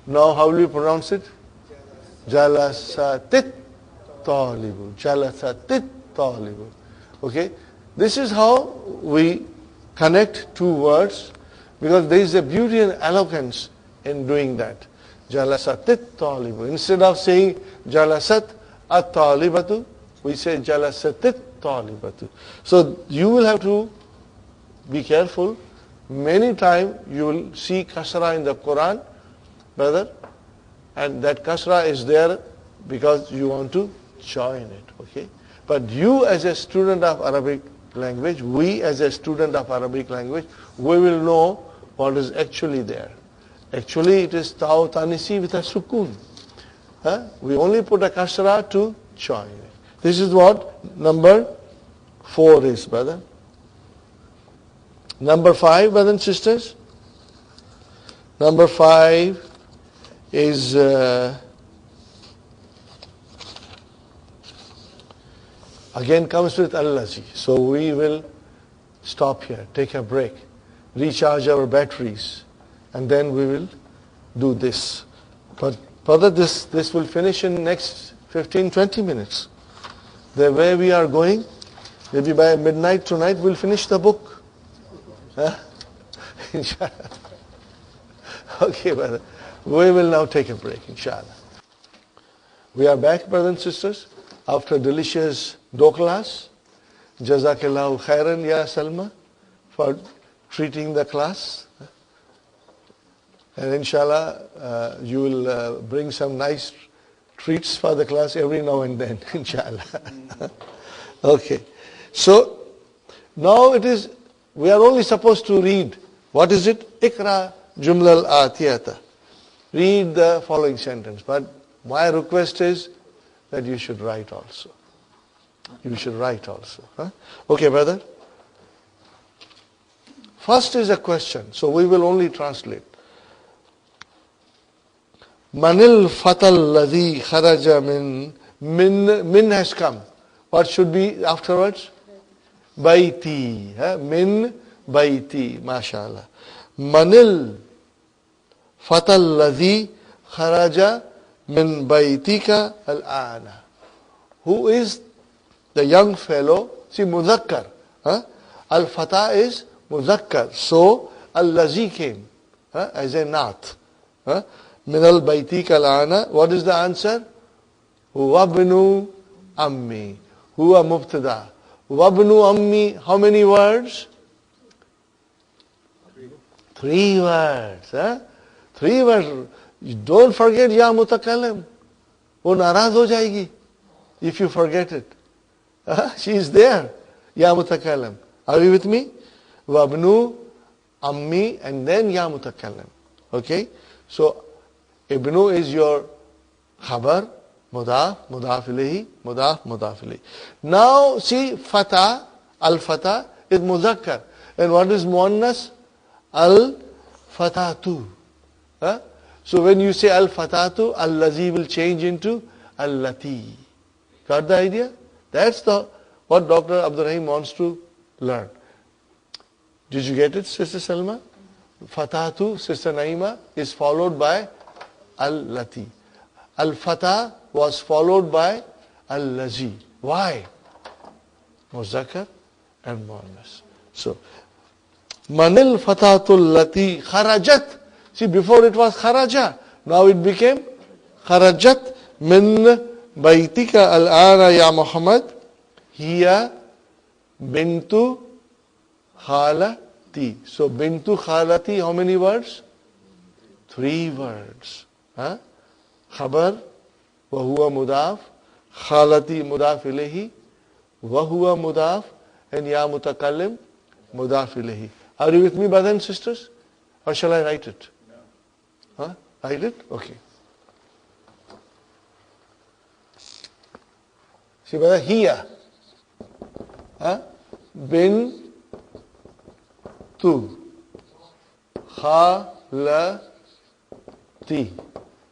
Now how will you pronounce it? Jalasatit talibu. Jalasatit talibu. Okay? This is how we connect two words, because there is a beauty and eloquence in doing that. Jalasatit talibu. Instead of saying jalasat at-talibatu, we say jalasatit talibatu. So you will have to be careful. Many times you will see kasra in the Quran, brother, and that kasra is there because you want to join it, okay? But you as a student of Arabic language, we as a student of Arabic language, we will know what is actually there. Actually it is taw tanisi with a sukun. We only put a kasra to join it. This is what number 4 is, brother. Number 5, brothers and sisters. Number 5 is again comes with allazi. So we will stop here, take a break, recharge our batteries, and then we will do this. But brother, this will finish in next 15-20 minutes. The way we are going, maybe by midnight tonight we'll finish the book. Inshallah. Okay, brother. We will now take a break, inshallah. We are back, brothers and sisters, after delicious class. Jazakallahu khairan, ya Salma, for treating the class. And inshallah, you will bring some nice treats for the class every now and then, inshallah. Okay. So, now we are only supposed to read. What is it? Ikra jumla al-atiyata. Read the following sentence. But my request is that you should write also. You should write also. Okay, brother. First is a question. So we will only translate. Manil fatal ladhi kharaja min has come. What should be afterwards? Baiti. Min baiti. MashaAllah. Manil fatal ladhi kharaja min baitika al-ana. Who is the young fellow? See, mudhakkar. Al-fata is mudhakkar. So, al-lazi came as a naat. Min al-baitika al-ana. What is the answer? Wabnu ammi. Huwa mubtada. Wabnu ammi. How many words? 3 words. 3 words. Don't forget ya mutakallim. Wo naraz ho jayegi if you forget it. She is there. Ya mutakallim. Are you with me? Wabnu ammi and then ya mutakallim. Okay? So, ibnu is your khabar, mudaf, mudaf ilayhi, mudaf, mudaf ilayhi. Now, see, fata, al-fata is muzakkar. And what is muannas? Al-fatatu. So when you say al-fatatu, al-lazi will change into al-lati. Got the idea? That's what Dr. Abdul Rahim wants to learn. Did you get it, Sister Salma? Fatatu, Sister Naima, is followed by al-lati. Al-fata was followed by al-lazi. Why? Muzakkar and muannas. So, manil fatatul lati kharajat. See, before it was kharaja. Now it became kharajat min baitika al-ana ya Muhammad. Hiya bintu khalati. So, bintu khalati, how many words? 3 words. Khabar, wa huwa mudaf, khalati mudaf ilayhi, wa huwa mudaf, and ya mutakallim mudaf ilayhi. Are you with me, brothers and sisters? Or shall I write it? No. Write it? Okay. See, brother, here. Bin tu khalati.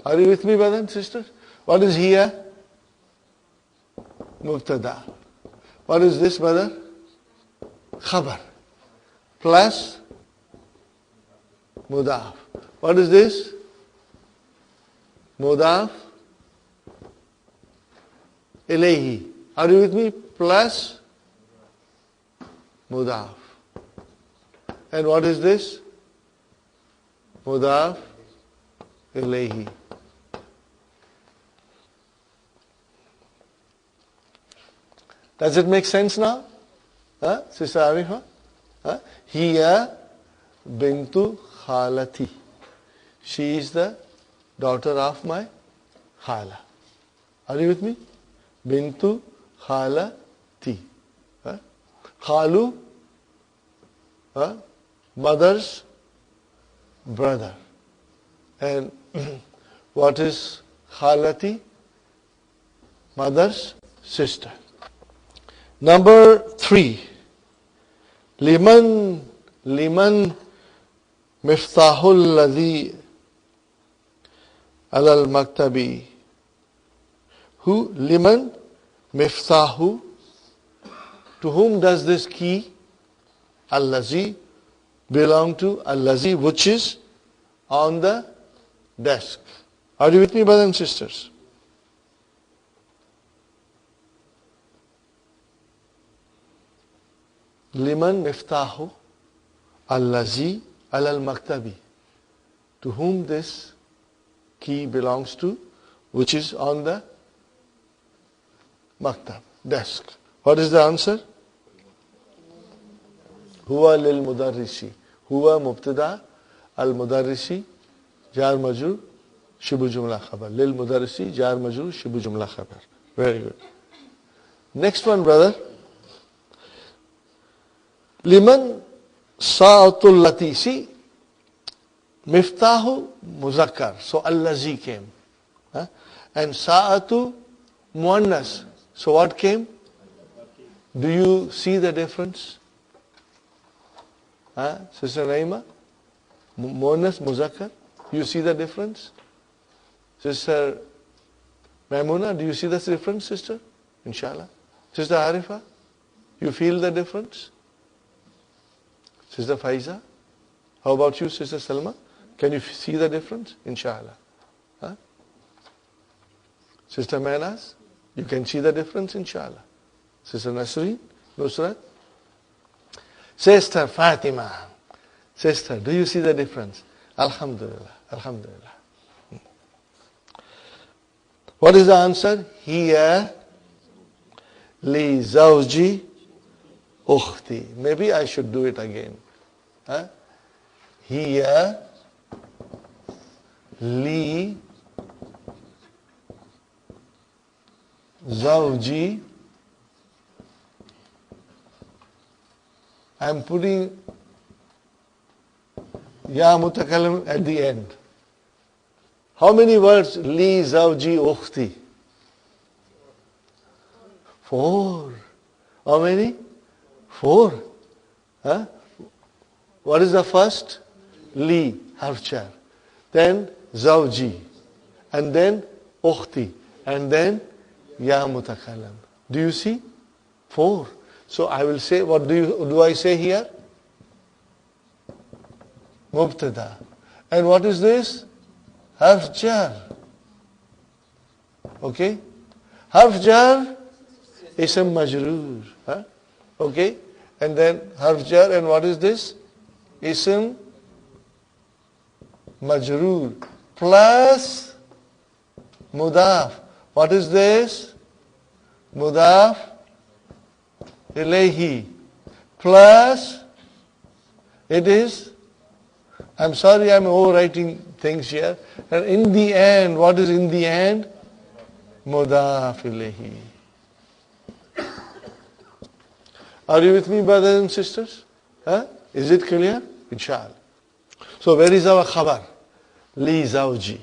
Are you with me, brothers and sisters? What is here? Mubtada. What is this, brother? Khabar. Plus mudaf. What is this? mudaf ilayhi. Are you with me? Plus mudaf. And what is this? Mudaf ilayhi. Does it make sense now? Huh? Sister Arifa? Huh? Hiya bintu khalati. She is the daughter of my khala. Are you with me? Bintu khalati. Huh? Khalu, mother's brother. And what is khalati? Mother's sister. Number 3. Liman miftahul ladhi alal maktabi. Who? Liman miftahu. To whom does this key, allazi, belong to? Allazi, which is on the desk. Are you with me, brothers and sisters? Liman miftahu allazi alal maktabi. To whom this key belongs to, which is on the maktab, desk. What is the answer? Huwa lil mudarrisi. Huwa mubtada, al mudarrisi, jar majrur, shibu jumla khabar. Lil mudarrisi, jar majrur, shibu jumla khabar. Very good. Next one, brother. Liman sa'atul lati. See, miftahu muzakkar. So allazi came. And sa'atu muannas. So what came? Do you see the difference? Sister Naima? Muannas, muzakkar. You see the difference? Sister Maimuna, do you see the difference, sister? Inshallah. Sister Arifa, you feel the difference? Sister Faiza? How about you, Sister Salma? Can you see the difference? Inshallah. Sister Manas? You can see the difference? Inshallah. Sister Nasreen? Nusrat? Sister Fatima? Sister, do you see the difference? Alhamdulillah. Alhamdulillah. What is the answer? Hiya li zawji ukhti. Maybe I should do it again. Hiya li zawji. I am putting ya mutakallim at the end. How many words? Li zawji ukhti. 4. How many? 4. What is the first? Li, harf jar. Then zawji. And then ukhti. And then ya mutakallim. Do you see? 4. So I will say, what do I say here? Mubtada. And what is this? Harf jar. Okay? Harf jar, ism majroor. Okay? And then harf jar, and what is this? Ism majroor plus mudaf. What is this? Mudaf ilayhi plus, it is, I'm sorry I'm overwriting things here. And in the end, what is in the end? Mudaf ilayhi. Are you with me, brothers and sisters? Is it clear? Inshallah. So where is our khabar? Li zawji.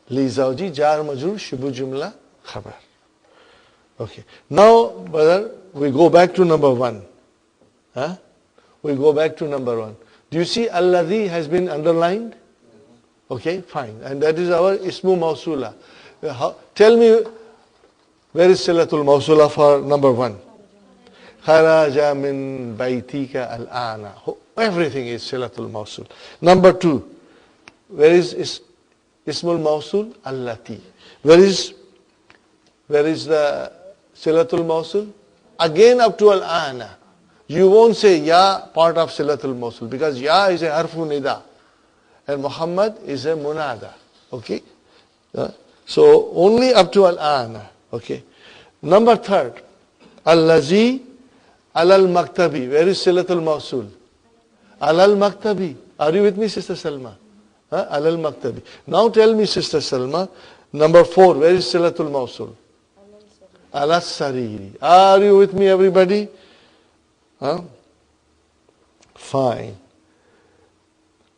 Li zawji, jar majrur, shibu jumla, khabar. Okay. Now, brother, we go back to number 1. We go back to number 1. Do you see alladhi has been underlined? Okay, fine. And that is our ismu mawsula. Tell me, where is silatul mawsula for number 1? Kharaja min baytika al-ana. Everything is silatul mawsul. Number 2, where is Ismul Mawsul, allati. Where is the Silatul Mawsul? Again up to al-ana. You won't say ya part of Silatul Mawsul because ya is a harfu nida and Muhammad is a munada. Okay? So only up to al-ana. Okay? Number third, al-lazi alal maktabi. Where is Silatul Mawsul? Alal maktabi. Are you with me, Sister Salma? Alal maktabi. Now tell me, Sister Salma, number 4, where is Silatul Mawsul? Alal sariri. Are you with me, everybody? Fine.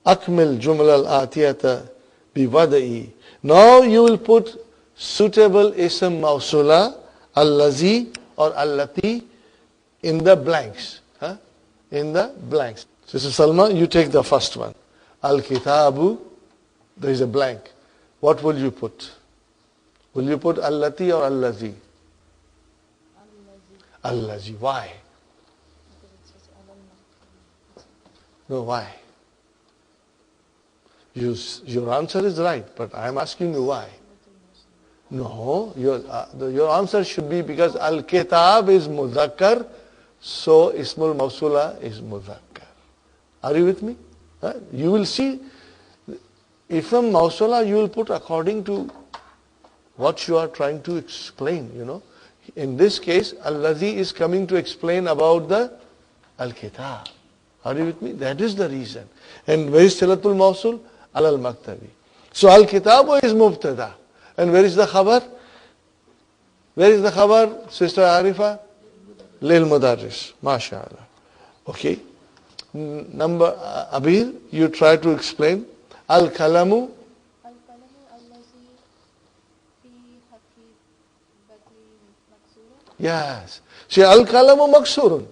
Akmil jumla al-atiyata biwada'i. Now you will put suitable ism mawsula, al-lazi or allati in the blanks. In the blanks. Sister Salma, you take the first one. Al-kitabu, there is a blank. What will you put? Will you put allati or allazi? Allazi. Why? No, why? Your answer is right, but I am asking you why. No, your answer should be because al-kitab is muzakkar, so ismul mawsula is muzakkar. Are you with me? You will see, if from mawsula you will put according to what you are trying to explain, In this case, al-lazi is coming to explain about the al-kitab. Are you with me? That is the reason. And where is Silatul Mawsul? Al-maktabi. So al-kitabu is mubtada. And where is the khabar? Where is the khabar, Sister Arifa? Lil mudarris. MashaAllah. Okay. Number, Abir, you try to explain. Al-kalamu. Yes. See, al-kalamu maksurun.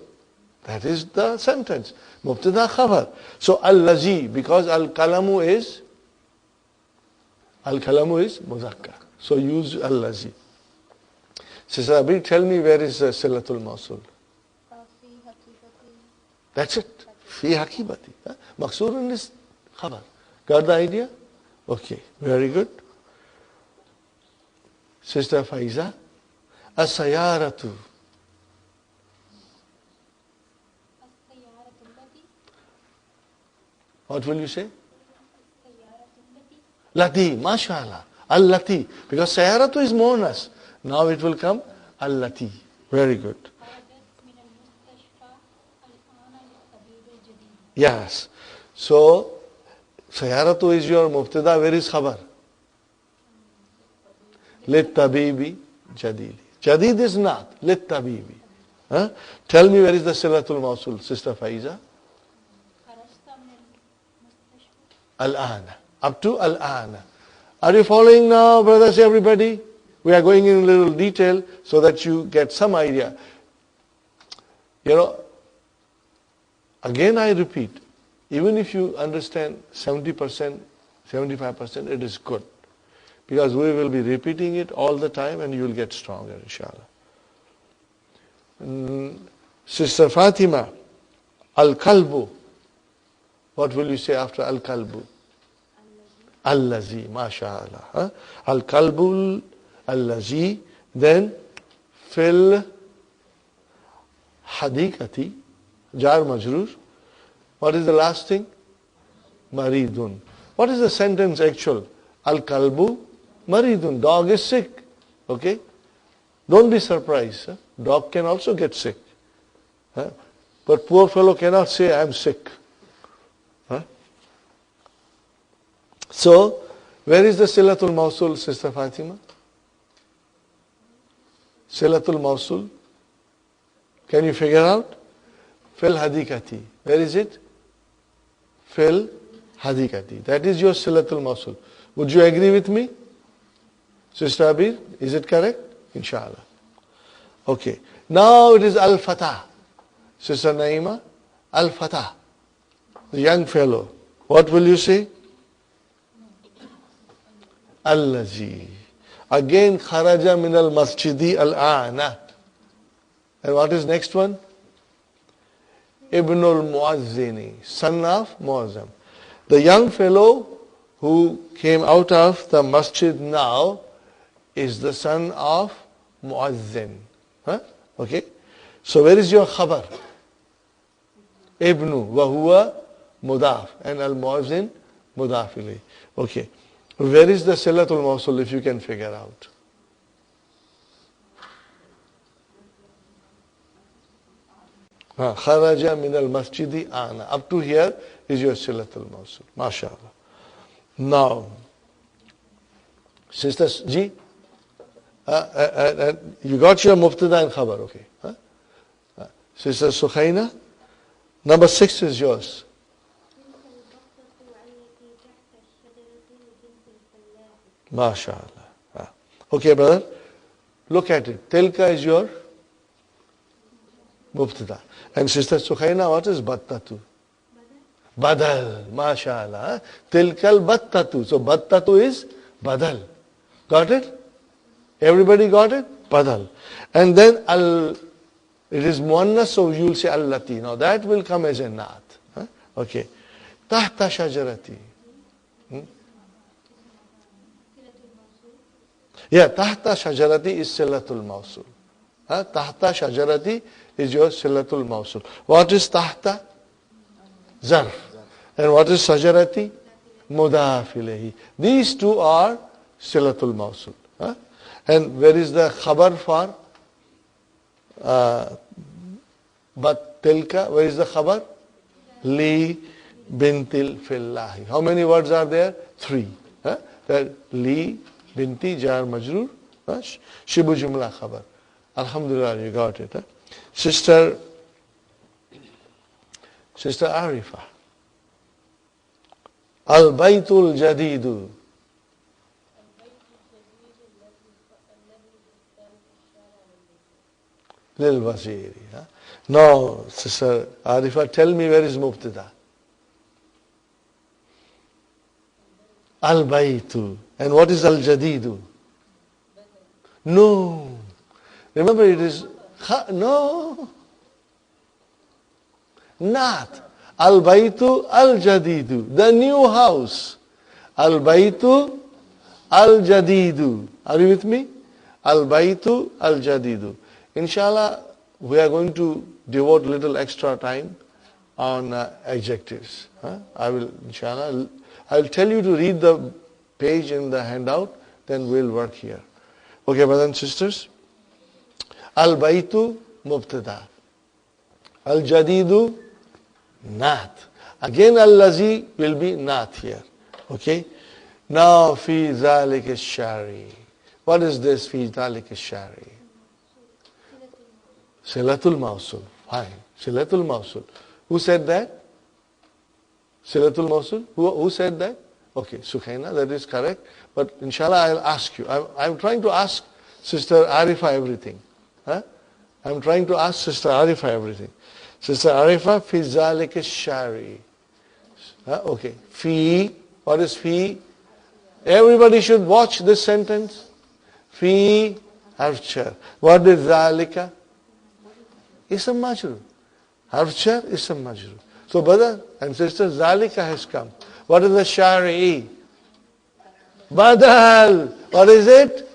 That is the sentence. Mubtada khabar. So al-lazi, because al-kalamu is muzakkar. So use al-lazi. Sister Abir, tell me where is Silatul Mawsul? That's it. Fi hakibati. Maksurun is khabar. Got the idea? Okay. Very good. Sister Faiza. As-sayaratu. What will you say? Lati, mashallah. Al-lati. Because sayaratu is monas. Now it will come al-lati. Very good. Yes. So, sayaratu is your mubtada. Where is khabar? Lit tabibi jadili. Jadid is not. Lit tabibi. Tell me where is the Silatul Mawsul, Sister Faiza? Al-ana. Up to al-ana. Are you following now, brothers, everybody? We are going in a little detail so that you get some idea. Again I repeat, even if you understand 70%, 75%, it is good. Because we will be repeating it all the time and you will get stronger, inshallah. Sister Fatima, al-kalbu. What will you say after al-kalbu? Al-lazi, mashallah. Al-kalbu, al-lazi. Then, fil hadikati, jar majrur. What is the last thing? Maridun. What is the sentence actual? Al-kalbu, maridun. Dog is sick. Okay? Don't be surprised. Dog can also get sick. But poor fellow cannot say, I am sick. So, where is the Silatul Mawsul, Sister Fatima? Silatul Mawsul. Can you figure out? Fil hadikati. Where is it? Fil hadikati. That is your Silatul Mawsul. Would you agree with me? Sister Abir, is it correct? Inshallah. Okay. Now it is Al-Fatah. Sister Naima, Al-Fatah. The young fellow. What will you say? Al-Lazi. Again, kharaja min al-masjidi al-a'na. And what is next one? Ibnul Muazzini, son of Muazzam. The young fellow who came out of the masjid now is the son of muazzin. Huh? Okay. So where is your khabar? Ibnu wa huwa mudaf and al muazzin mudaf ilayh. Okay. Where is the silatul mawsul if you can figure out? Kharaja min al masjidi ana. Up to here is your silatul mawsul. MashaAllah. Now, sisters, ji, you got your mubtada and khabar, okay? Sister Sukhaina, number 6 is yours. MashaAllah. Okay, brother, look at it. Tilka is your mubtada. And sister Sukhaina, what is battatu? Badal. MashaAllah. Tilkal battatu. So battatu is badal. Got it? Everybody got it? Badal. And then it is muannas, so you will say allati. Now that will come as a naat. Okay. Tahta shajarati. Yeah, tahta shajarati is silatul mawsul. Tahta shajarati is your silatul mawsul. What is tahta? Zarf. And what is shajarati? Mudaf ilayhi. These two are silatul mawsul. And where is the khabar for? But tilka, where is the khabar? Li bintil fillahi. How many words are there? 3. Li binti jar majrur. Shibu jumla khabar. Alhamdulillah, you got it. Sister Arifa. Al baytul jadidu. Lil Waziri. Now, Sister Arifa, tell me where is Mubtada? Al Baytu. And what is Al Jadidu? No. Remember it is, no. Not. Al Baytu Al Jadidu. The new house. Al Baytu Al Jadidu. Are you with me? Al Baytu Al Jadidu. Inshallah, we are going to devote little extra time on adjectives. I will, inshallah, I will tell you to read the page in the handout, then we'll work here. Okay, brothers and sisters. Al-Baytu Mubtada. Al-Jadidu Naat. Again, Al-Lazi will be Naat here. Okay. Now, Fi Zalik Shari. What is this Fi Zalik Shari? Silatul Mawsul. Fine. Silatul Mawsul. Who said that? Silatul Mawsul? Who said that? Okay, Sukhaina, that is correct. But inshallah, I'll ask you. I'm trying to ask Sister Arifa everything. I'm trying to ask Sister Arifa everything. Sister Arifa, Fi Zalik Shari. Okay. Fi. What is Fi? Everybody should watch this sentence. Fi harfchar. What is Zalika? Ism majrur. Harfchar, ism majrur. So brother and sister, Zalika has come. What is the Shari'i? Badal. What is it?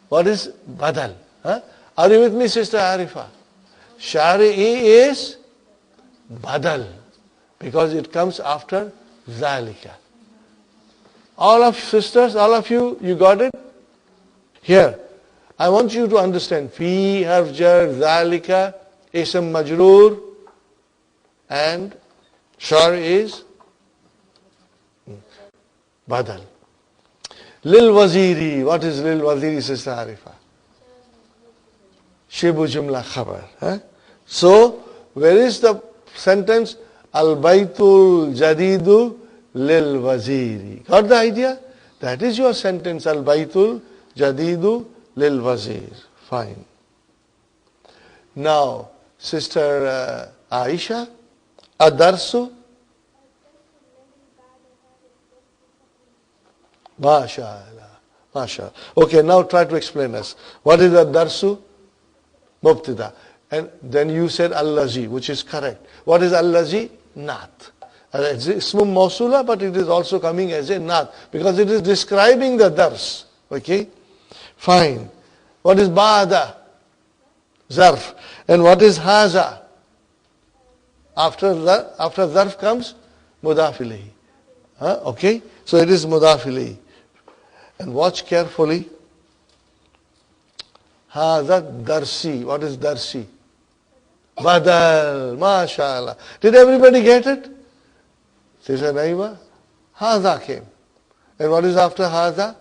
What is Badal? Are you with me, Sister Arifa? Shari'i is Badal. Because it comes after Zalika. All of sisters, all of you, you got it? Here. I want you to understand. Fi, harfjar, Zalika, ism majroor, and Shar is Badal. Lil Waziri. What is Lil Waziri, Sister Arifa? Shibu Jumla Khabar. So, where is the sentence? Al Baytul Jadidu Lil Waziri. Got the idea? That is your sentence. Al Baytul Jadidu Lil Wazir. Fine. Now, Sister Aisha, Adarsu. MashaAllah. MashaAllah. Okay, now try to explain us. What is Adarsu? Mubtada. And then you said Al-Lazi, which is correct. What is Al-Lazi? Naat. It's ismum mawsula, but it is also coming as a naat because it is describing the dars. Okay? Fine. What is ba'da? Zarf. And what is haza? After zarf comes mudaf ilayhi. Okay? So it is mudaf ilayhi. And watch carefully. Haza darsi. What is darsi? Badal. MashaAllah. Did everybody get it? Sister Naima? Haza came. And what is after haza?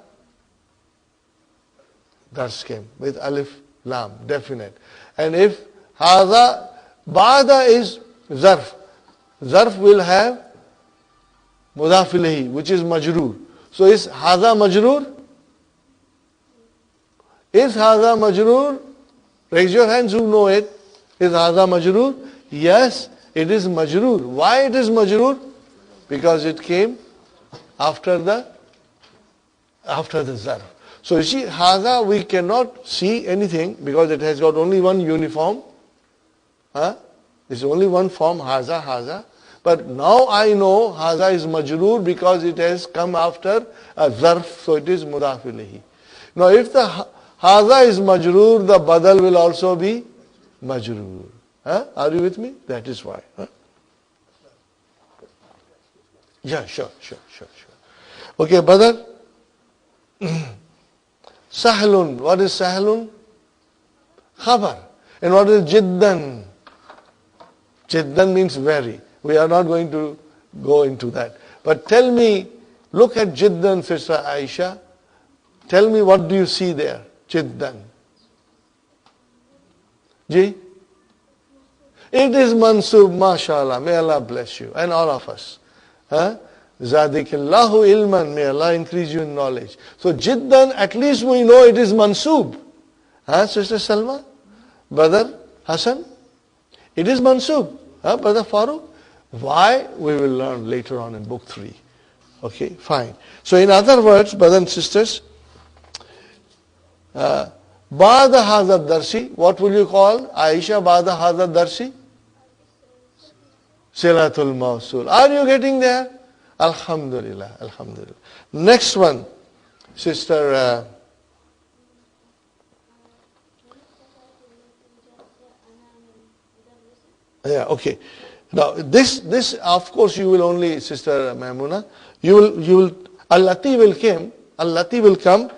Dars came with alif, lam, definite. And if haza, ba'da is zarf. Zarf will have mudaf ilayhi, which is majroor. So is haza majroor? Is haza majroor? Raise your hands who know it. Is haza majroor? Yes, it is majroor. Why it is majroor? Because it came after the zarf. So you see, haza we cannot see anything because it has got only one uniform. There's only one form, haza. But now I know haza is majroor because it has come after a zarf, so it is mudaf ilayhi. Now if the haza is majroor, the badal will also be majroor. Are you with me? That is why. Yeah, sure. Okay, badal. Sahlun. What is sahlun? Khabar. And what is jiddan? Jiddan means very. We are not going to go into that. But tell me, look at jiddan, Sister Aisha. Tell me what do you see there? Jiddan. Ji? It is mansub, mashallah. May Allah bless you and all of us. Zadikillahu ilman. May Allah increase you in knowledge. So jiddan, at least we know it is mansub. Sister Salma? Brother Hassan? It is mansub. Brother Farooq? Why? We will learn later on in book 3. Okay, fine. So in other words, brothers and sisters, Ba'da hadha darsi, what will you call Aisha Ba'da hadha darsi? Silatul Mawsul. Are you getting there? Alhamdulillah. Next one, Sister okay. Now this of course you will only, Sister Maimuna, you will Allati will come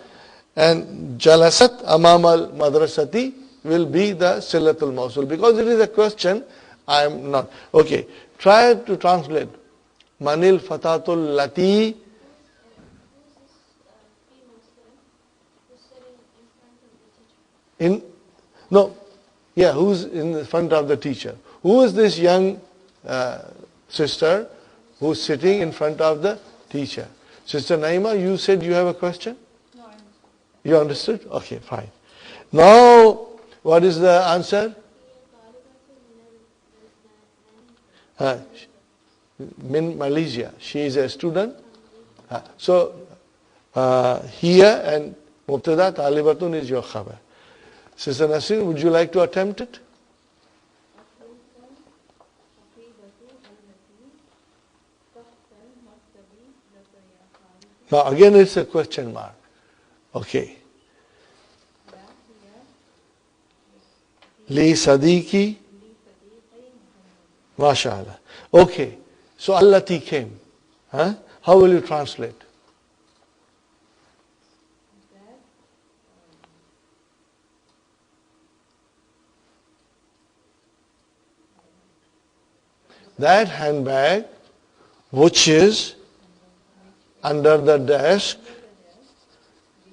and Jalasat Amam al Madrasati will be the Silatul Mawsul. Because it is a question, I am not. Okay. Try to translate. Manil Fatatul Lati. Who's in front of the teacher? Who is this young sister who's sitting in front of the teacher? Sister Naima, you said you have a question? No, I understood. You understood? Okay, fine. Now, what is the answer? Min Malaysia. She is a student. So, here and Mubtada Talibatun is your khabar. Sister Nasrin, would you like to attempt it? Now again it's a question mark. Okay. Li Sadiqi. MashaAllah. Okay. So Allati came. How will you translate? That handbag which is under the desk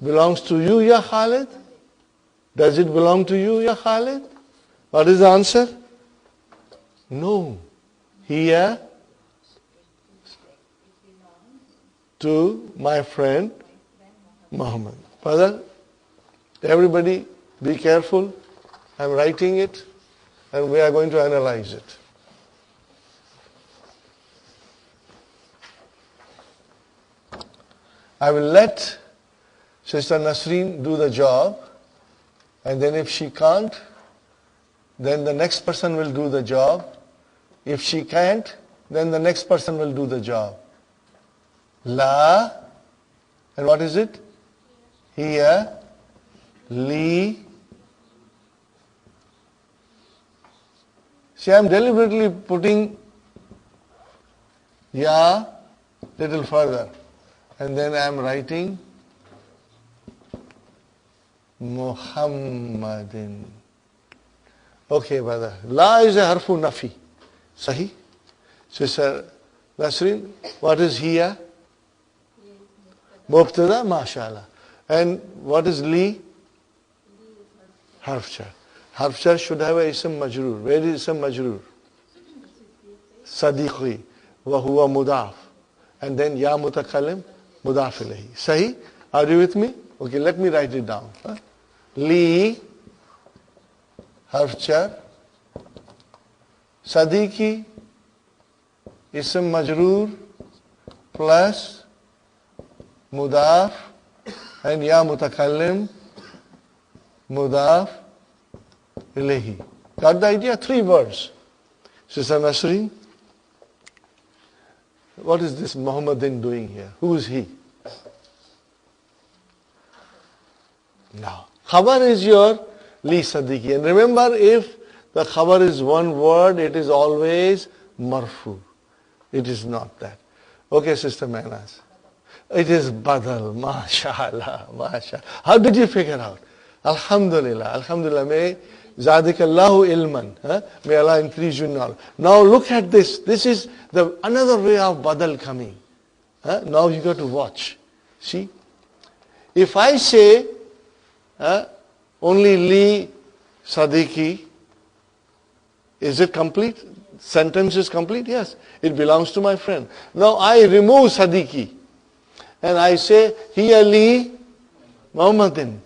belongs to you, Ya Khalid? Does it belong to you, Ya Khalid? What is the answer? No. Here to my friend Muhammad. Father, everybody be careful. I'm writing it and we are going to analyze it. I will let Sister Nasreen do the job, and then if she can't, then the next person will do the job. If she can't, then the next person will do the job. La, and what is it? Here, li. See, I am deliberately putting ya little further, and then I am writing Muhammadin. Okay, brother. La is a harfu nafi. Sahi? Sister Nasrin, what is here? Mubtada, mashallah. And what is li? Harf jar. Harf jar should have a ism majroor. Where is ism majroor? Sadiqi. Wa huwa mudaf. And then ya mutakallim, mudaf ilayhi. Sahi? Are you with me? Okay, let me write it down. Li, harf jar, Sadiqi, ism majroor, plus mudaf, and ya mutakallim, mudaf ilayhi. Got the idea? 3 words. Sister Nasreen, what is this Muhammadin doing here? Who is he? Now, khabar is your li Sadiqi. And remember, if the khabar is one word, it is always marfu. It is not that. Okay, Sister Manas. It is badal. MashaAllah. MashaAllah. How did you figure out? Alhamdulillah. Alhamdulillah. May Zadikallahu ilman. May Allah increase you knowledge. Now look at this. This is another way of badal coming. Now you got to watch. See? If I say only li Sadiqi, is it complete? Sentence is complete? Yes. It belongs to my friend. Now I remove Sadiqi and I say hiya li Muhammadin.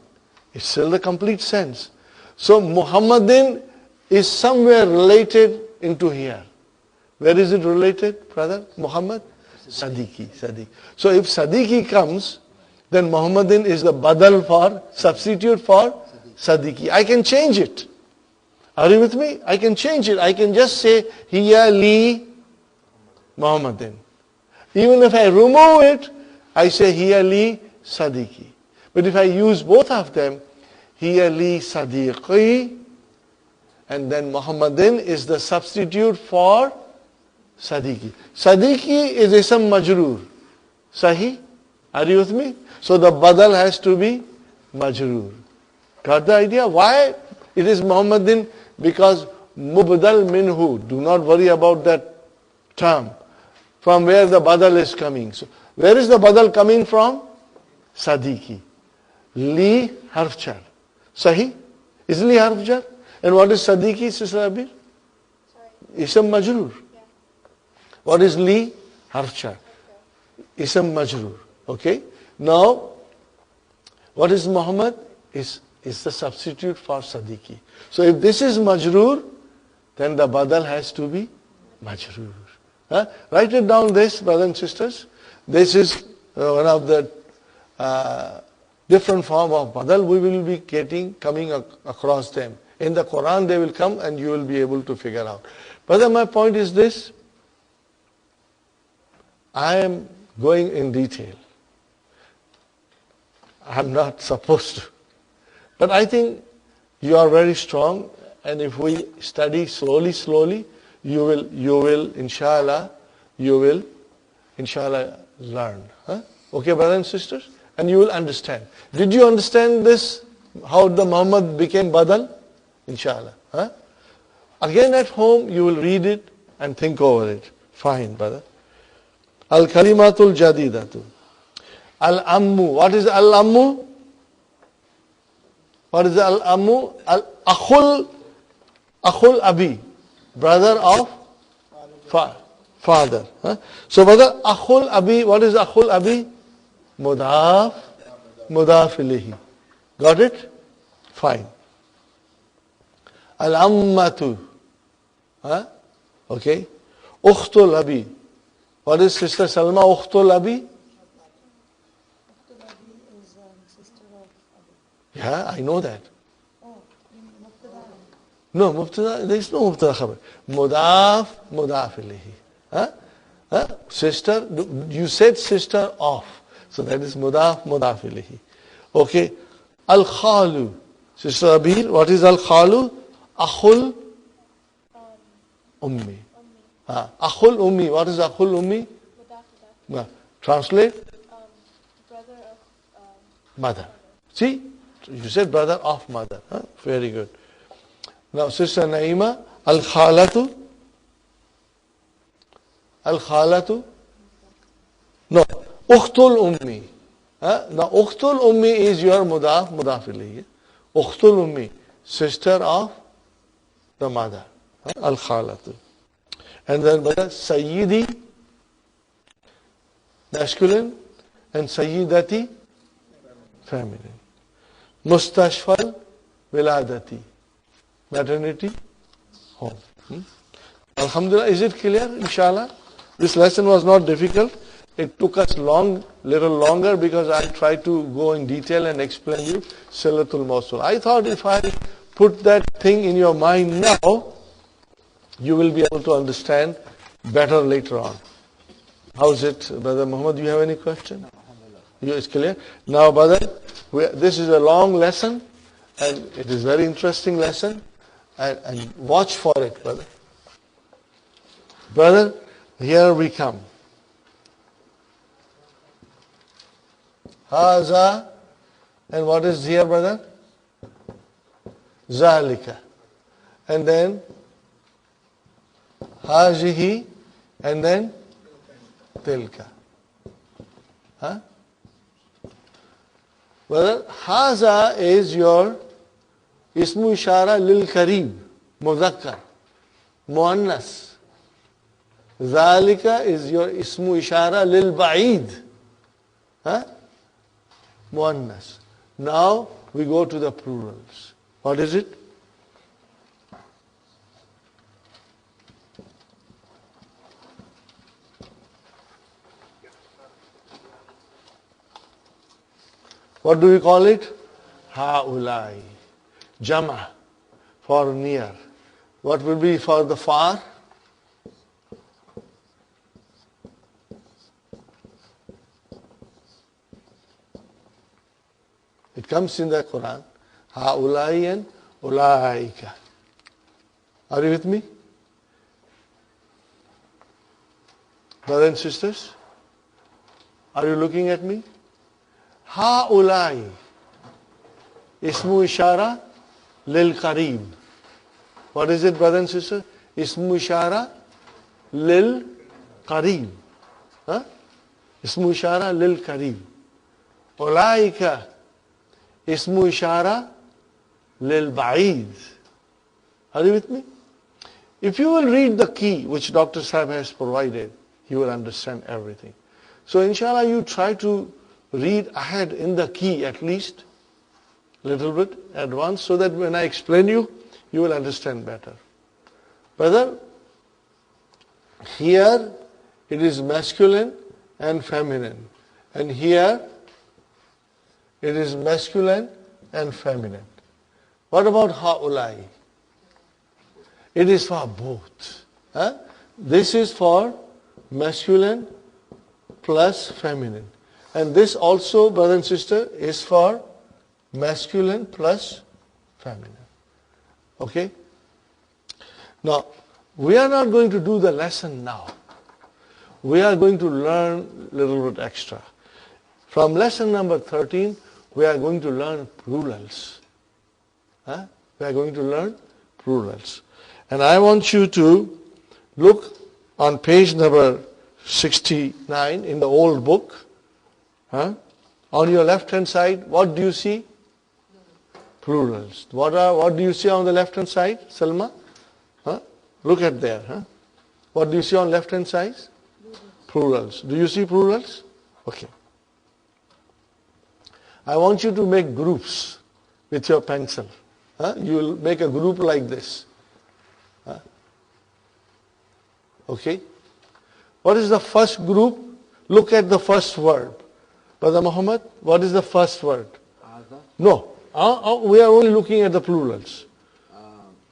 It's still the complete sense. So Muhammadin is somewhere related into here. Where is it related, brother? Muhammad? Sadiqi. Sadiq. So if Sadiqi comes, then Muhammadin is the badal for, substitute for Sadiqi. I can change it. Are you with me? I can change it. I can just say hiya li Muhammadin. Even if I remove it, I say hiya li Sadiqi. But if I use both of them, hiya li Sadiqi, and then Muhammadin is the substitute for Sadiqi. Sadiqi is ism majroor. Sahi? Are you with me? So the badal has to be majroor. Got the idea? Why it is Muhammadin? Because mubdal minhu. Do not worry about that term. From where the badal is coming. So where is the badal coming from? Sadiqi. Li harf jar. Sahi? Is li harf jar? And what is Sadiqi, Sister Abir? Ism majroor. Yeah. What is li? Harf jar. Ism majroor. Okay? Now, what is Muhammad? Is the substitute for Sadiqi. So if this is majroor, then the badal has to be majroor. Write it down this, brothers and sisters. This is one of the different form of badal we will be coming across them. In the Quran they will come and you will be able to figure out. Brother, my point is this. I am going in detail. I am not supposed to. But I think you are very strong, and if we study slowly, you will, inshallah, learn. Okay, brothers and sisters? And you will understand. Did you understand this? How the Muhammad became badal? Inshallah. Again at home, you will read it and think over it. Fine, brother. Al-kalimatul jadidatu. Al-ammu. What is al-ammu? What is al-ammu? Akhul abi. Brother of father. So brother, akhul abi. What is akhul abi? Mudaf ilayhi. Got it? Fine. Al-ammatu. Okay. Ukhtul abi. What is Sister Salma ukhtul abi? Yeah, I know that. No, mubtada, there is no mubtada khabar. Mudaf ilayhi. Huh? Huh? Sister, you said sister of. So that is mudaf, mudaf ilayhi. Okay. Al-khalu. Sister Abir, what is al-khalu? Akhul ummi. Akhul ummi. What is akhul ummi? Translate? Brother of mother. See? You said brother of mother. Huh? Very good. Now, Sister Naima, al-khalatu. Al-khalatu. No. Ukhtul ummi. Now, ukhtul ummi is your mudaf, mudaf ilayhi. Ukhtul ummi, sister of the mother. Al-khalatu. And then sayyidi, masculine, and sayyidati, feminine. Mustashfal, wiladati, maternity, home. Alhamdulillah, is it clear? Inshallah. This lesson was not difficult. It took us little longer because I tried to go in detail and explain you Silatul Mawsul. I thought if I put that thing in your mind now, you will be able to understand better later on. How's it, Brother Muhammad? Do you have any question? No, it's clear? Now, brother, this is a long lesson and it is a very interesting lesson and watch for it, brother. Brother, here we come. Haza, and what is here, brother? Zalika. And then Hajihi, and then Tilka. Huh? Brother, Haza is your Ismu Ishara lil Kareeb, Muzakkar, Muannas. Zalika is your Ismu Ishara lil Ba'id. Huh? Muannas. Now we go to the plurals. What is it? What do we call it? Ha'ulai. Jama, for near. What will be for the far? It comes in the Quran. Ha'ulai and ulaika. Are you with me? Brothers and sisters? Are you looking at me? Ha'ulai. Ismu Ishara lil Kareeb. What is it, brothers and sisters? Ismu Ishara lil Kareeb. Huh? Ismu Ishara lil Kareeb. Ulaika. Ismu Ishara lil Ba'id. Are you with me? If you will read the key which Dr. Sahib has provided, you will understand everything. So inshallah you try to read ahead in the key at least, little bit advanced, so that when I explain you, you will understand better. Brother, here it is masculine and feminine. And here it is masculine and feminine. What about ha'ulai? It is for both. This is for masculine plus feminine. And this also, brother and sister, is for masculine plus feminine. Okay? Now, we are not going to do the lesson now. We are going to learn a little bit extra. From lesson number 13, we are going to learn plurals. We are going to learn plurals. And I want you to look on page number 69 in the old book. On your left hand side, what do you see? Plurals. What do you see on the left hand side, Salma? Look at there. What do you see on left hand side? Plurals. Do you see plurals? Okay. I want you to make groups with your pencil. You will make a group like this. Okay. What is the first group? Look at the first word. Brother Muhammad, what is the first word? No. We are only looking at the plurals.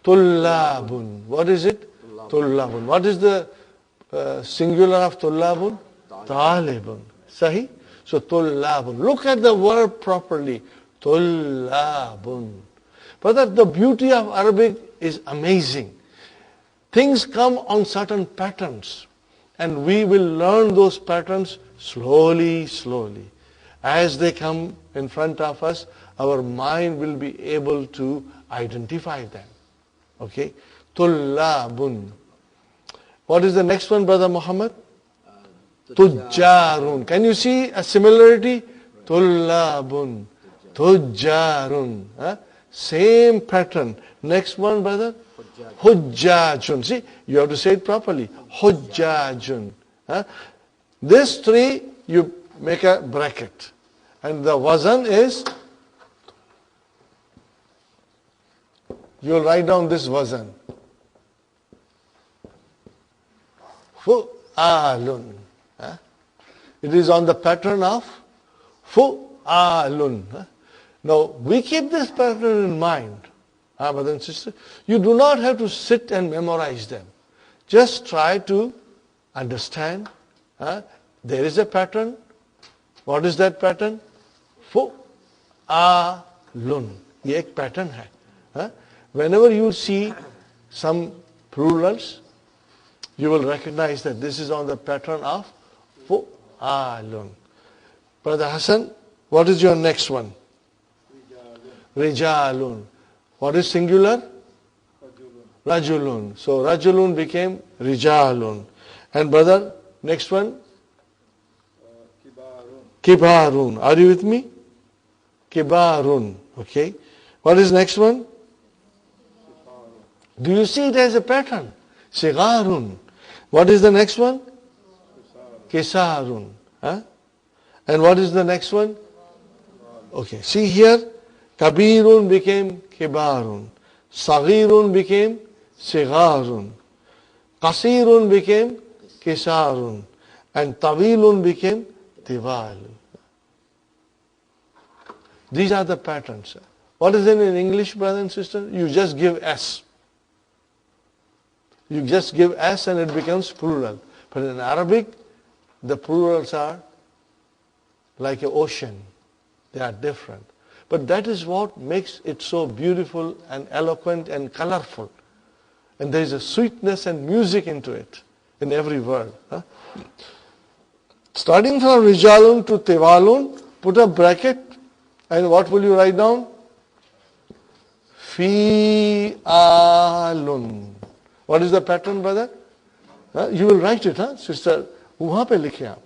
Tullabun. What is it? Tullabun. What is the singular of tullabun? Talibun. Sahi? So tullabun. Look at the word properly. Tullabun. But the beauty of Arabic is amazing. Things come on certain patterns, and we will learn those patterns slowly, slowly. As they come in front of us, our mind will be able to identify them. Okay? Tullabun. What is the next one, Brother Muhammad? Tujjarun. Can you see a similarity? Tullabun. Tujjarun. Same pattern. Next one, brother? Hujjajun. See, you have to say it properly. Hujjajun. This three, you make a bracket. And the wazan is, you will write down this wazan. Fu'alun. It is on the pattern of Fu'alun. Now, we keep this pattern in mind, brothers and sisters. You do not have to sit and memorize them. Just try to understand. There is a pattern. What is that pattern? Fu'alun. ये एक pattern है. Whenever you see some plurals, you will recognize that this is on the pattern of fu'alun. Brother Hassan, what is your next one? Rijalun. What is singular? Rajulun. So Rajulun became Rijalun. And brother, next one? Kibarun. Are you with me? Kibarun. Okay. What is next one? Do you see it as a pattern? Sigarun. What is the next one? Kisarun. And what is the next one? Okay. See here. Kabirun became Kibarun. Sagirun became Sigarun. Kasirun became Kisarun. And Tawilun became Tiwalun. These are the patterns. What is it in English, brother and sister? You just give S. You just give S and it becomes plural. But in Arabic, the plurals are like an ocean. They are different. But that is what makes it so beautiful and eloquent and colorful. And there is a sweetness and music into it, in every word. Starting from Rijalun to Tiwalun, put a bracket, and what will you write down? Fi'alun. What is the pattern, brother? You will write it, sister. Wahan pe likhe aap,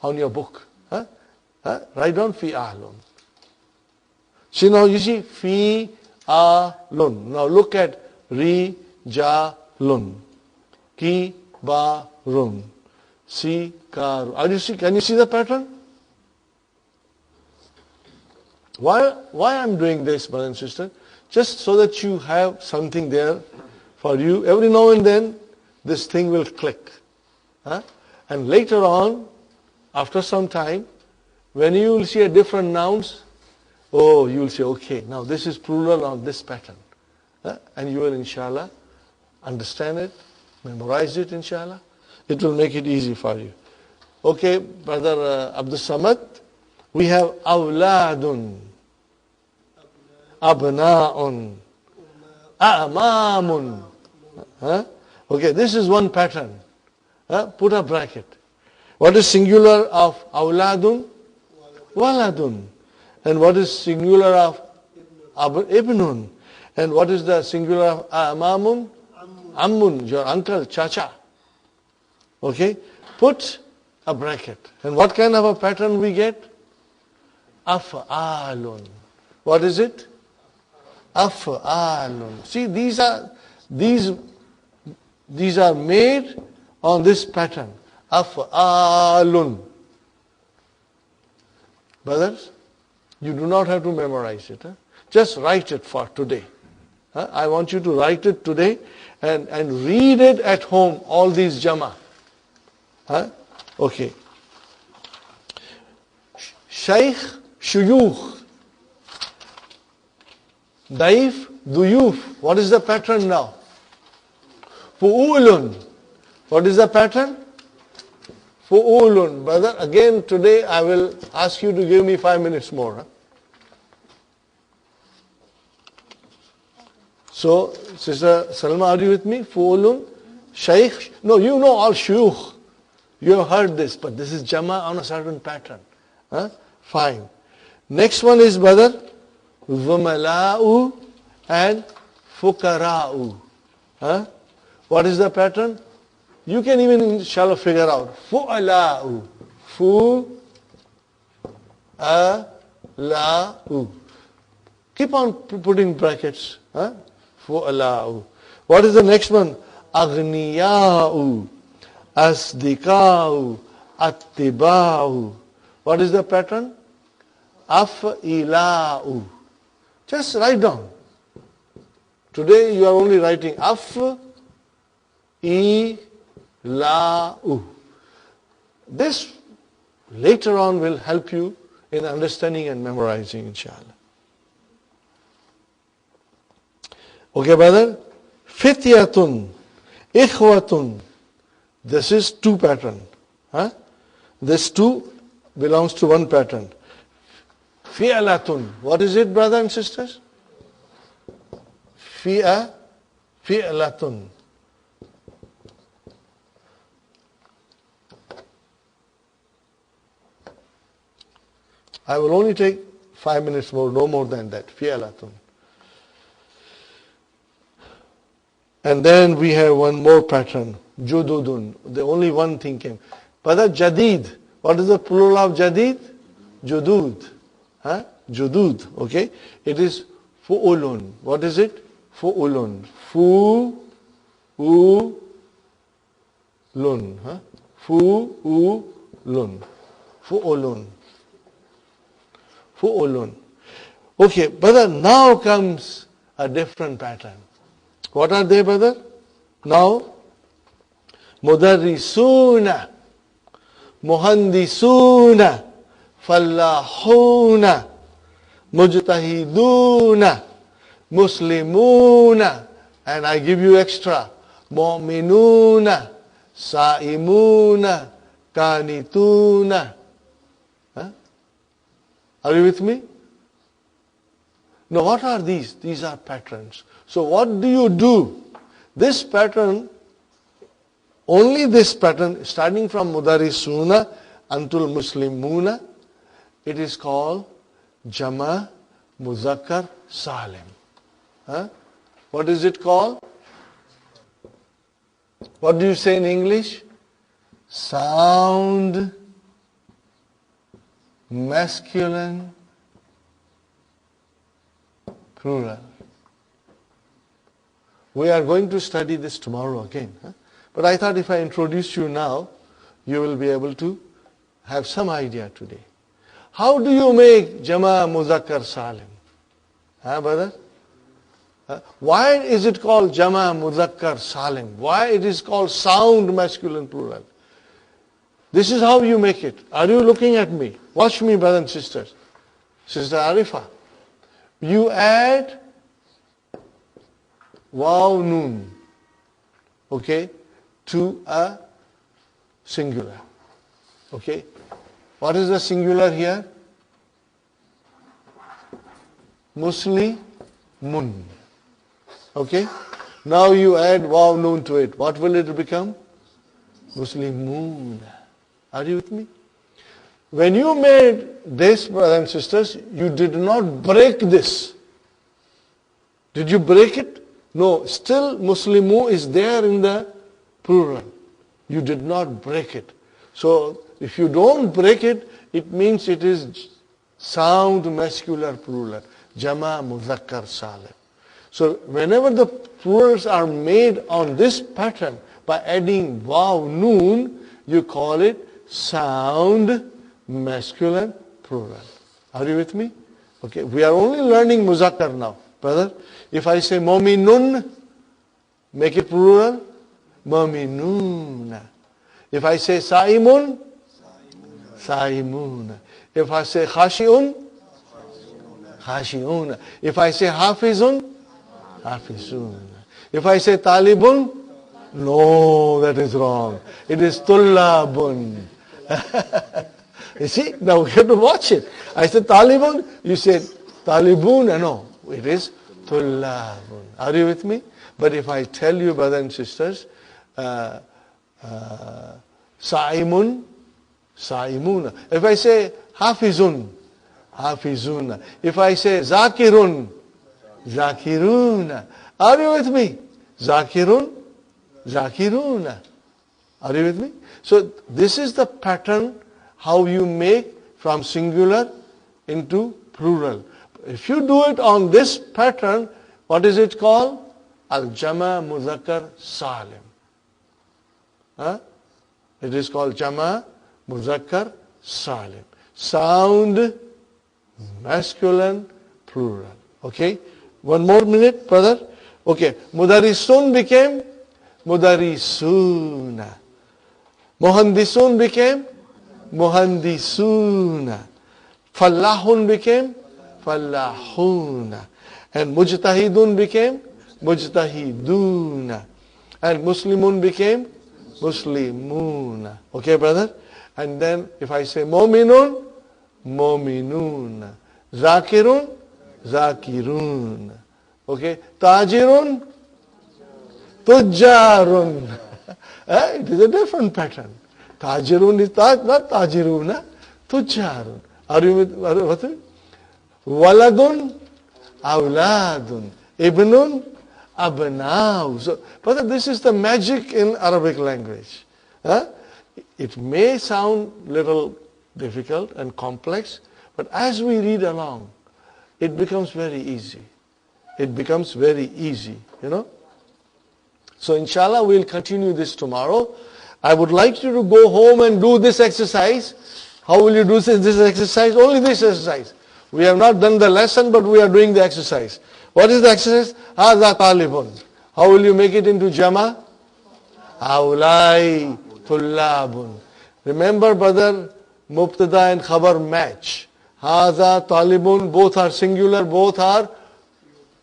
on your book. Write down Fi'alun. See now, you see, Fi'alun. Now look at Rijalun. Kibarun. Sikarun. Can you see the pattern? Why I'm doing this, brother and sister? Just so that you have something there for you. Every now and then, this thing will click. And later on, after some time, when you will see a different nouns, you will say, okay, now this is plural on this pattern. And you will, inshallah, understand it, memorize it, inshallah. It will make it easy for you. Okay, brother Abdul Samad, we have awladun, abna'un, a'mamun. Okay, this is one pattern. Put a bracket. What is singular of awladun? Waladun. And what is singular of ibnun? And what is the singular of amamun? Ammun, your uncle, chacha. Okay? Put a bracket. And what kind of a pattern we get? Af'alun. What is it? Af'alun. See, these are made on this pattern. Af'alun. Brothers, you do not have to memorize it. Just write it for today. I want you to write it today and read it at home, all these jama. Okay. Shaykh, shuyukh. Daif, duyuf. What is the pattern now? Fu'ulun. What is the pattern? Fu'ulun. Brother, again today I will ask you to give me 5 minutes more. Huh? So, Sister Salma, are you with me? Fu'ulun. Shaykh. No, you know all shuyukh. You have heard this, but this is Jama on a certain pattern. Huh? Fine. Next one is, brother, Zumala'u and Fukara'u. Huh? What is the pattern? You can even, inshallah, figure out. Fu'ala'u. Fu'ala'u. Keep on putting brackets. Huh? Fu'ala'u. What is the next one? Aghniya'u. Asdika'u. Attiba'u. What is the pattern? Af'ila'u. Just write down. Today you are only writing Af'ila'u. This later on will help you in understanding and memorizing, inshallah. Okay, brother? Fityatun, ikhwatun. This is two pattern. Huh? This two belongs to one pattern. Fi'latun. What is it, brother and sisters? Fi'latun. I will only take 5 minutes more, no more than that. Fi'latun. And then we have one more pattern. Jududun. The only one thing came. Brother, Jadid. What is the plural of Jadid? Judud. Huh? Judud. Okay. It is Fu'ulun. What is it? Fu'ulun. Fu'ulun. Huh? Fu'ulun. Fu'ulun. Fu'ulun. Okay, brother, now comes a different pattern. What are they, brother? Now, Mudarrisuna, Muhandisuna, Fallahuna, Mujtahiduna, Muslimuna, and I give you extra, Mu'minuna, Sa'imuna, Kanituna. Huh? Are you with me? Now what are these? These are patterns. So what do you do? This pattern, only this pattern, starting from Mudarrisuna until Muslimuna, it is called Jama Muzakkar Salim. Huh? What is it called? What do you say in English? Sound masculine plural. We are going to study this tomorrow again. Huh? But I thought if I introduce you now, you will be able to have some idea today. How do you make Jama Muzakkar Salim? Huh, brother? Why is it called Jama Muzakkar Salim? Why it is called sound masculine plural? This is how you make it. Are you looking at me? Watch me, brothers and sisters. Sister Arifa. You add Waw Noon, okay, to a singular. Okay. What is the singular here? Muslimun. Okay. Now you add Waw Noon to it. What will it become? Muslimun. Are you with me? When you made this, brothers and sisters, you did not break this. Did you break it? No, still Muslimu is there in the plural. You did not break it. So if you don't break it, it means it is sound masculine plural. Jama Muzakkar Salim. So whenever the plurals are made on this pattern by adding Waw Noon, you call it sound masculine plural. Are you with me? Okay, we are only learning Muzakkar now. Brother, if I say Mu'minun, make it plural, Mu'minuna. If I say Sa'imun, Sa'imuna. If I say Khashi'un, Khashi'una. If I say Hafizun, Hafizuna. If I say Talibun, No, that is wrong. It is tullabun. You see, now we have to watch it. I said talibun, you said talibun. No, it is tullabun. Are you with me? But if I tell you, brothers and sisters, sa'imun, sa'imuna. If I say hafizun, hafizuna. If I say zakirun, zakiruna. Are you with me? Zakirun, zakiruna. Are you with me? So this is the pattern how you make from singular into plural. If you do it on this pattern, what is it called? Al-Jama Muzakkar Salim. It is called Jama Muzakkar Salim. Sound, masculine, plural. Okay? One more minute, brother. Okay. Mudarisun became Mudarisuna. Muhandisun became Muhandisuna. Fallahun became Fallahuna. And Mujtahidun became Mujtahiduna. And Muslimun became Muslimuna. Okay, brother? And then if I say Mu'minun, Mu'minuna. Zakirun, Zakirun. Okay? Tajirun, Tujjarun. It is a different pattern. Tajirun is not Tajiruna, Tujjarun. Are you with me? Waladun, Awladun. Ibnun, Abnaw. So, brother, this is the magic in Arabic language. It may sound little difficult and complex, but as we read along, it becomes very easy. It becomes very easy, you know. So inshallah, we'll continue this tomorrow. I would like you to go home and do this exercise. How will you do this exercise? Only this exercise. We have not done the lesson, but we are doing the exercise. What is the exercise? Hadha talibun. How will you make it into Jama? Haulai tullabun. Remember, brother, Mubtada and Khabar match. Hadha talibun, both are singular, both are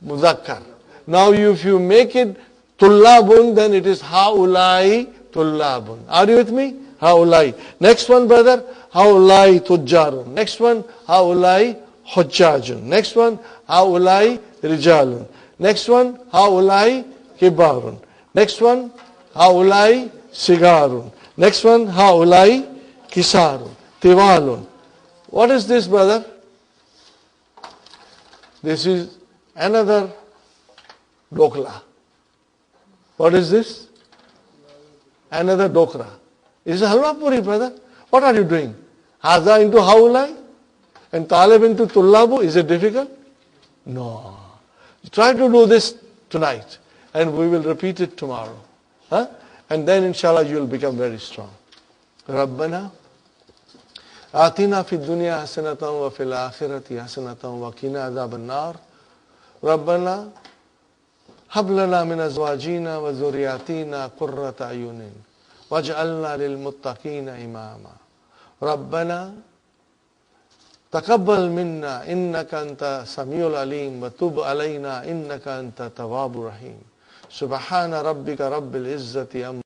Muzakkar. Now if you make it Tullabun, then it is Haulai Tullabun. Are you with me? Haulai. Next one, brother, Haulai Tujjarun. Next one, Haulai Hujjajun. Next one, Haulai Rijalun. Next one, Haulai Kibarun. Next one, Haulai Sigarun. Next one, Haulai Kisarun. Tiwalun. What is this, brother? This is another dokla. What is this? Another dokra. This is halwa puri, brother. What are you doing? Haza into haulai and talib into tullabu. Is it difficult? No. Try to do this tonight and we will repeat it tomorrow. And then inshallah you will become very strong. Rabbana آتنا في الدنيا حسنة وفي الآخرة حسنة وقنا عذاب النار ربنا هب لنا من أزواجنا وذرياتنا قرة أعين واجعلنا للمتقين إماما ربنا تقبل منا إنك أنت السميع العليم وتب علينا إنك أنت التواب الرحيم سبحان ربك رب العزة